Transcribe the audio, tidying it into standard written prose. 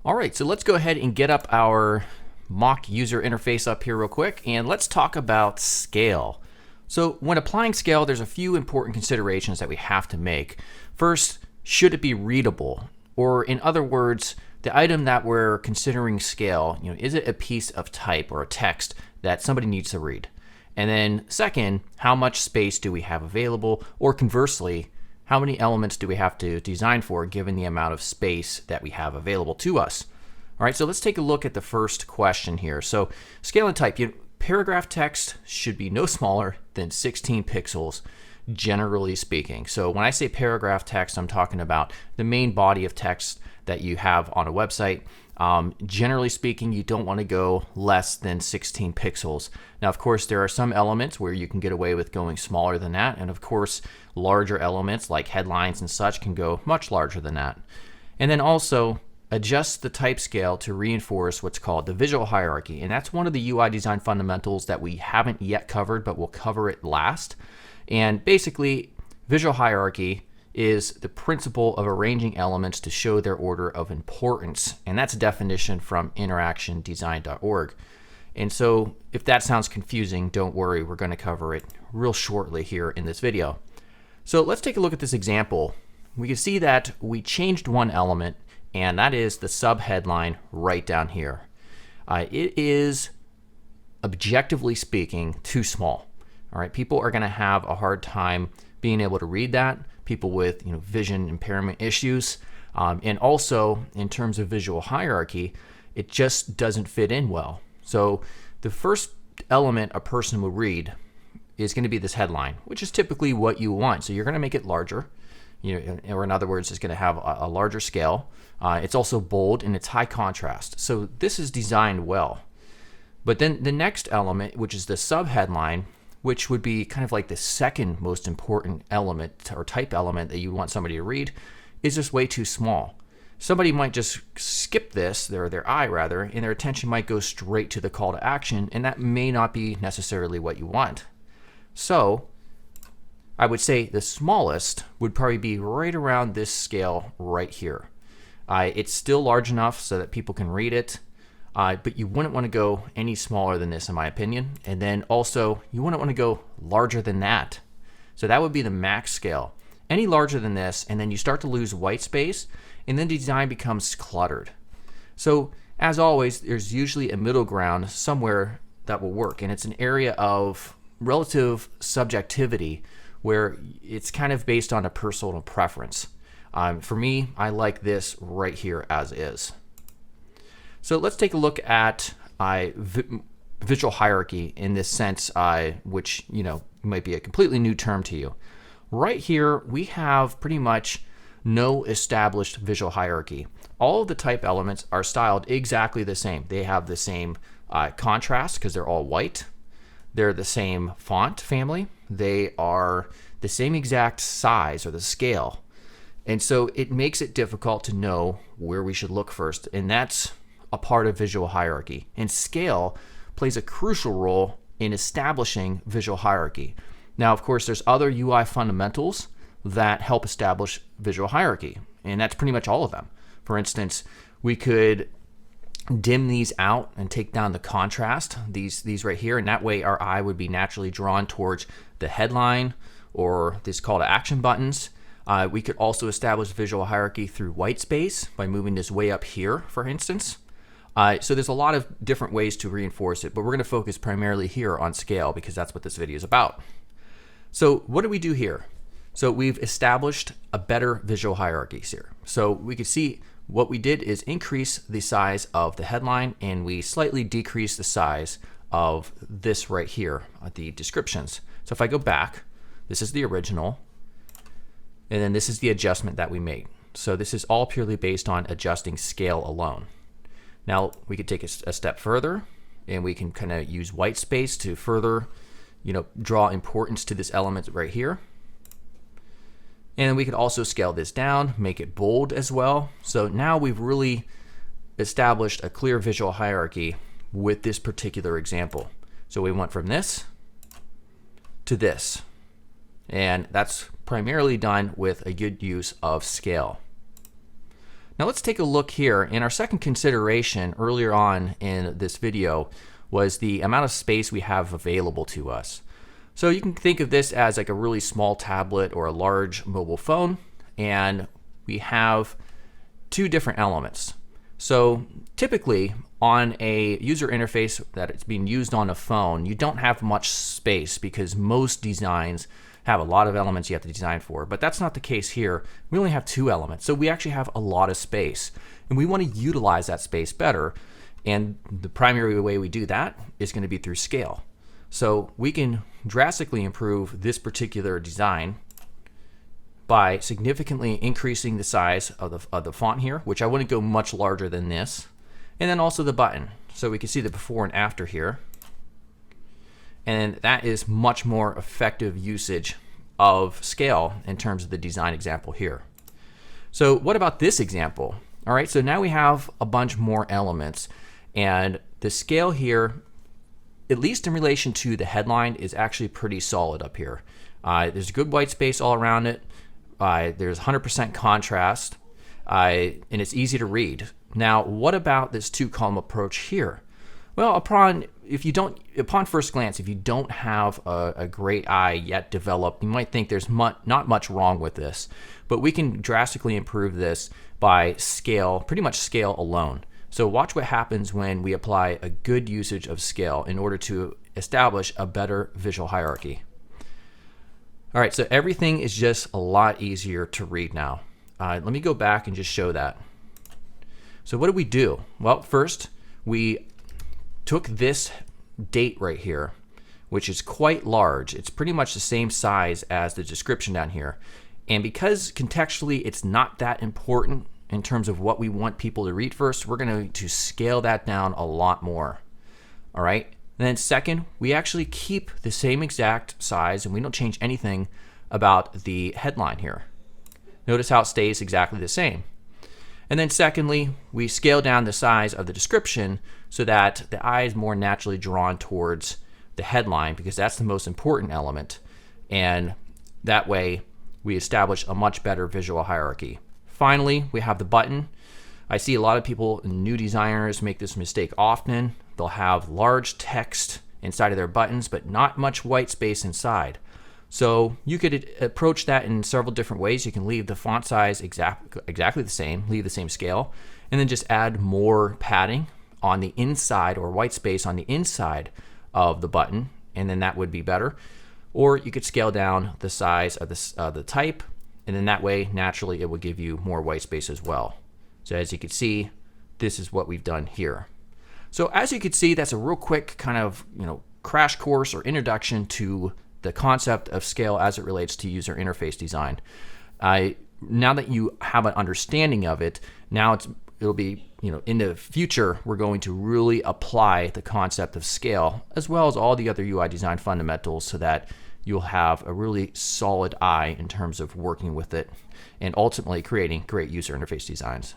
All right, so let's go ahead and get up our mock user interface up here real quick, and let's talk about scale. So when applying scale, there's a few important considerations that we have to make. First, should it be readable? Or in other words, the item that we're considering scale, is it a piece of type or a text that somebody needs to read? And then second, how much space do we have available? Or conversely, how many elements do we have to design for given the amount of space that we have available to us? All right, so let's take a look at the first question here. So scale and type, paragraph text should be no smaller than 16 pixels, generally speaking. So when I say paragraph text, I'm talking about the main body of text that you have on a website. Generally speaking, you don't want to go less than 16 pixels. Now, of course, there are some elements where you can get away with going smaller than that. And of course, larger elements like headlines and such can go much larger than that. And then also adjust the type scale to reinforce what's called the visual hierarchy. And that's one of the UI design fundamentals that we haven't yet covered, but we'll cover it last. And basically, visual hierarchy is the principle of arranging elements to show their order of importance. And that's a definition from interactiondesign.org. And so if that sounds confusing, don't worry, we're going to cover it real shortly here in this video. So let's take a look at this example. We can see that we changed one element, and that is the subheadline right down here. It is, objectively speaking, too small. All right, people are going to have a hard time being able to read that. People with vision impairment issues, and also in terms of visual hierarchy, it just doesn't fit in well. So the first element a person will read is going to be this headline, which is typically what you want. So you're going to make it larger, or in other words, it's going to have a larger scale. It's also bold and it's high contrast. So this is designed well. But then the next element, which is the subheadline, which would be kind of like the second most important element or type element that you want somebody to read, is just way too small. Somebody might just skip this, their eye rather, and their attention might go straight to the call to action, and that may not be necessarily what you want. So I would say the smallest would probably be right around this scale right here. It's still large enough so that people can read it. But you wouldn't want to go any smaller than this, in my opinion. And then also, you wouldn't want to go larger than that. So that would be the max scale. Any larger than this, and then you start to lose white space, and then design becomes cluttered. So as always, there's usually a middle ground somewhere that will work. And it's an area of relative subjectivity where it's kind of based on a personal preference. For me, I like this right here as is. So let's take a look at visual hierarchy in this sense, which might be a completely new term to you. Right here, we have pretty much no established visual hierarchy. All of the type elements are styled exactly the same. They have the same contrast because they're all white. They're the same font family. They are the same exact size or the scale. And so it makes it difficult to know where we should look first. And that's a part of visual hierarchy. And scale plays a crucial role in establishing visual hierarchy. Now, of course, there's other UI fundamentals that help establish visual hierarchy, and that's pretty much all of them. For instance, we could dim these out and take down the contrast, these right here, and that way our eye would be naturally drawn towards the headline or this call to action buttons. We could also establish visual hierarchy through white space by moving this way up here, for instance. So there's a lot of different ways to reinforce it, but we're going to focus primarily here on scale because that's what this video is about. So what do we do here? So we've established a better visual hierarchy here. So we can see what we did is increase the size of the headline, and we slightly decrease the size of this right here, the descriptions. So if I go back, this is the original, and then this is the adjustment that we made. So this is all purely based on adjusting scale alone. Now we could take a step further, and we can kind of use white space to further, draw importance to this element right here. And we could also scale this down, make it bold as well. So now we've really established a clear visual hierarchy with this particular example. So we went from this to this. And that's primarily done with a good use of scale. Now let's take a look here. In our second consideration earlier on in this video was the amount of space we have available to us. So you can think of this as like a really small tablet or a large mobile phone, and we have two different elements. So typically on a user interface that it's being used on a phone, you don't have much space because most designs have a lot of elements you have to design for, but that's not the case here. We only have two elements, so we actually have a lot of space, and we want to utilize that space better, and the primary way we do that is going to be through scale. So we can drastically improve this particular design by significantly increasing the size of the font here, which I wouldn't go much larger than this, and then also the button. So we can see the before and after here, and that is much more effective usage of scale in terms of the design example here. So what about this example? All right, so now we have a bunch more elements, and the scale here, at least in relation to the headline, is actually pretty solid up here. There's good white space all around it. There's 100% contrast, and it's easy to read. Now, what about this two-column approach here? Well, upon first glance, if you don't have a great eye yet developed, you might think there's not much wrong with this, but we can drastically improve this by scale, pretty much scale alone. So watch what happens when we apply a good usage of scale in order to establish a better visual hierarchy. All right, so everything is just a lot easier to read now. Let me go back and just show that. So what did we do? Well, first we took this date right here, which is quite large. It's pretty much the same size as the description down here. And because contextually it's not that important in terms of what we want people to read first, we're going to scale that down a lot more. All right. And then second, we actually keep the same exact size and we don't change anything about the headline here. Notice how it stays exactly the same. And then secondly, we scale down the size of the description so that the eye is more naturally drawn towards the headline because that's the most important element. And that way we establish a much better visual hierarchy. Finally, we have the button. I see a lot of people, new designers, make this mistake often. They'll have large text inside of their buttons, but not much white space inside. So you could approach that in several different ways. You can leave the font size exactly the same, leave the same scale, and then just add more padding on the inside or white space on the inside of the button, and then that would be better. Or you could scale down the size of the type, and then that way, naturally, it will give you more white space as well. So as you can see, this is what we've done here. So as you can see, that's a real quick kind of crash course or introduction to the concept of scale as it relates to user interface design. Now that you have an understanding of it, now it'll be, in the future, we're going to really apply the concept of scale as well as all the other UI design fundamentals so that you'll have a really solid eye in terms of working with it and ultimately creating great user interface designs.